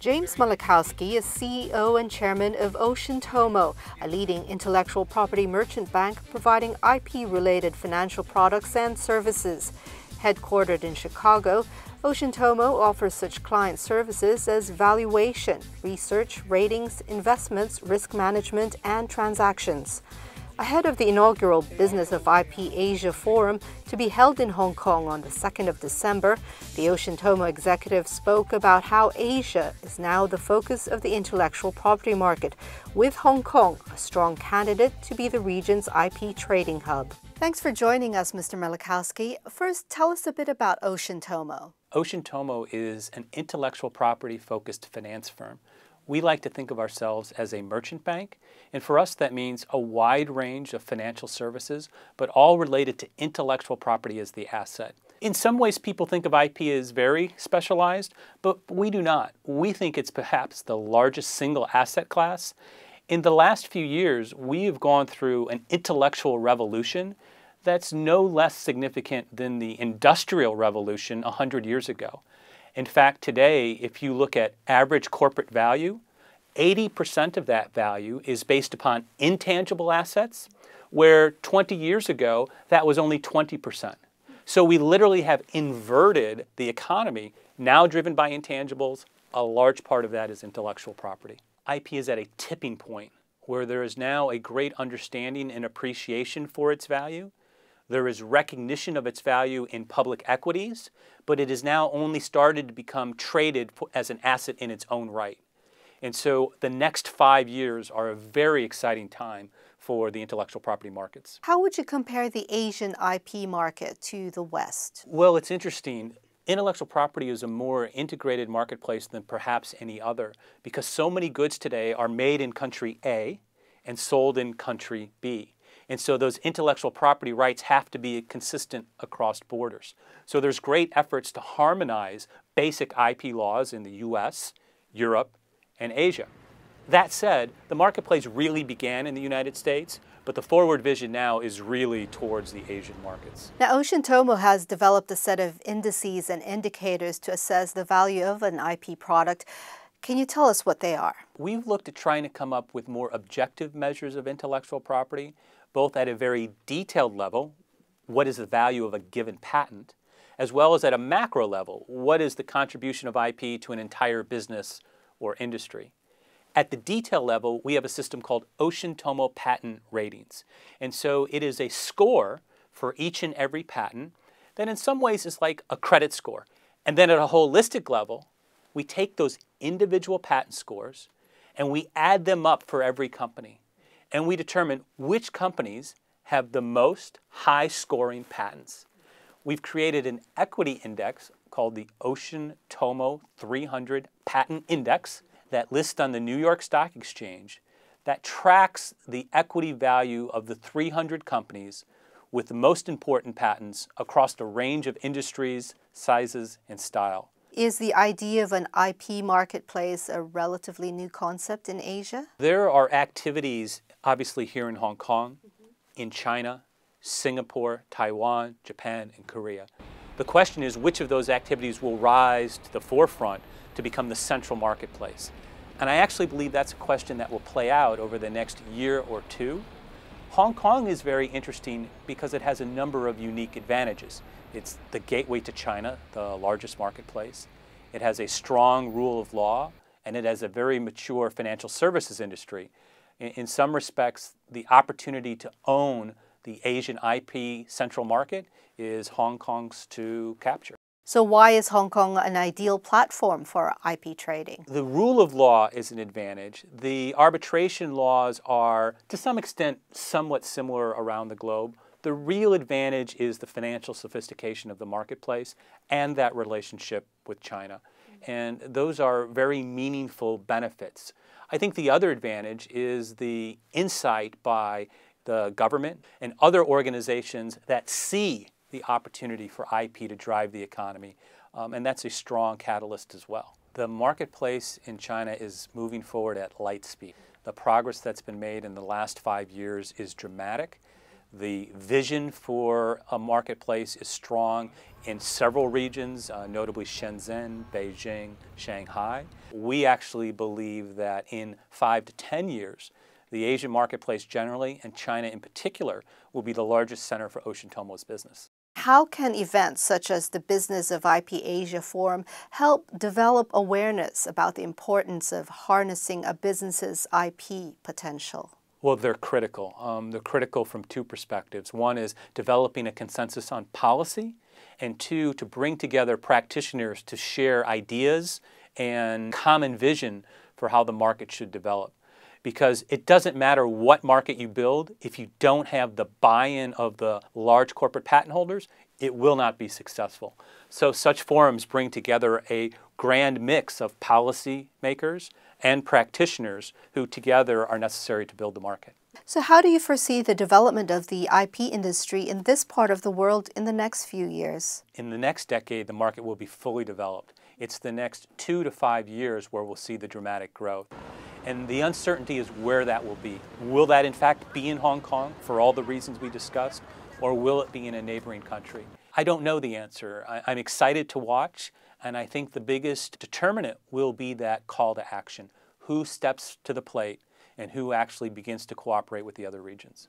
James Malachowski is CEO and chairman of OceanTomo, a leading intellectual property merchant bank providing IP-related financial products and services. Headquartered in Chicago, OceanTomo offers such client services as valuation, research, ratings, investments, risk management, and transactions. Ahead of the inaugural Business of IP Asia Forum to be held in Hong Kong on the 2nd of December, the OceanTomo executive spoke about how Asia is now the focus of the intellectual property market, with Hong Kong a strong candidate to be the region's IP trading hub. Thanks for joining us, Mr. Malachowski. First, tell us a bit about OceanTomo. OceanTomo is an intellectual property-focused finance firm. We like to think of ourselves as a merchant bank, and for us that means a wide range of financial services, but all related to intellectual property as the asset. In some ways, people think of IP as very specialized, but we do not. We think it's perhaps the largest single asset class. In the last few years, we have gone through an intellectual revolution that's no less significant than the Industrial Revolution 100 years ago. In fact, today, if you look at average corporate value, 80% of that value is based upon intangible assets, where 20 years ago, that was only 20%. So we literally have inverted the economy, now driven by intangibles. A large part of that is intellectual property. IP is at a tipping point where there is now a great understanding and appreciation for its value. There is recognition of its value in public equities, but it has now only started to become traded as an asset in its own right. And so the next 5 years are a very exciting time for the intellectual property markets. How would you compare the Asian IP market to the West? Well, it's interesting. Intellectual property is a more integrated marketplace than perhaps any other because so many goods today are made in country A and sold in country B. And so those intellectual property rights have to be consistent across borders. So there's great efforts to harmonize basic IP laws in the US, Europe, and Asia. That said, the marketplace really began in the United States, but the forward vision now is really towards the Asian markets. Now, OceanTomo has developed a set of indices and indicators to assess the value of an IP product. Can you tell us what they are? We've looked at trying to come up with more objective measures of intellectual property, both at a very detailed level, what is the value of a given patent, as well as at a macro level, what is the contribution of IP to an entire business or industry. At the detail level, we have a system called OceanTomo Patent Ratings. And so it is a score for each and every patent that in some ways is like a credit score. And then at a holistic level, we take those individual patent scores and we add them up for every company. And we determine which companies have the most high-scoring patents. We've created an equity index called the OceanTomo 300 Patent Index that lists on the New York Stock Exchange that tracks the equity value of the 300 companies with the most important patents across a range of industries, sizes, and style. Is the idea of an IP marketplace a relatively new concept in Asia? There are activities, obviously, here in Hong Kong, in China, Singapore, Taiwan, Japan, and Korea. The question is which of those activities will rise to the forefront to become the central marketplace. And I actually believe that's a question that will play out over the next year or two. Hong Kong is very interesting because it has a number of unique advantages. It's the gateway to China, the largest marketplace. It has a strong rule of law, and it has a very mature financial services industry. In some respects, the opportunity to own the Asian IP central market is Hong Kong's to capture. So why is Hong Kong an ideal platform for IP trading? The rule of law is an advantage. The arbitration laws are, to some extent, somewhat similar around the globe. The real advantage is the financial sophistication of the marketplace and that relationship with China. And those are very meaningful benefits. I think the other advantage is the insight by the government and other organizations that see the opportunity for IP to drive the economy, and that's a strong catalyst as well. The marketplace in China is moving forward at light speed. The progress that's been made in the last 5 years is dramatic. The vision for a marketplace is strong in several regions, notably Shenzhen, Beijing, Shanghai. We actually believe that in 5 to 10 years, the Asian marketplace generally, and China in particular, will be the largest center for OceanTomo's business. How can events such as the Business of IP Asia Forum help develop awareness about the importance of harnessing a business's IP potential? Well, they're critical. They're critical from two perspectives. One is developing a consensus on policy, and two, to bring together practitioners to share ideas and common vision for how the market should develop. Because it doesn't matter what market you build, if you don't have the buy-in of the large corporate patent holders, it will not be successful. So such forums bring together a grand mix of policy makers and practitioners who together are necessary to build the market. So how do you foresee the development of the IP industry in this part of the world in the next few years? In the next decade, the market will be fully developed. It's the next 2 to 5 years where we'll see the dramatic growth. And the uncertainty is where that will be. Will that in fact be in Hong Kong for all the reasons we discussed, or will it be in a neighboring country? I don't know the answer. I'm excited to watch, and I think the biggest determinant will be that call to action. Who steps to the plate and who actually begins to cooperate with the other regions?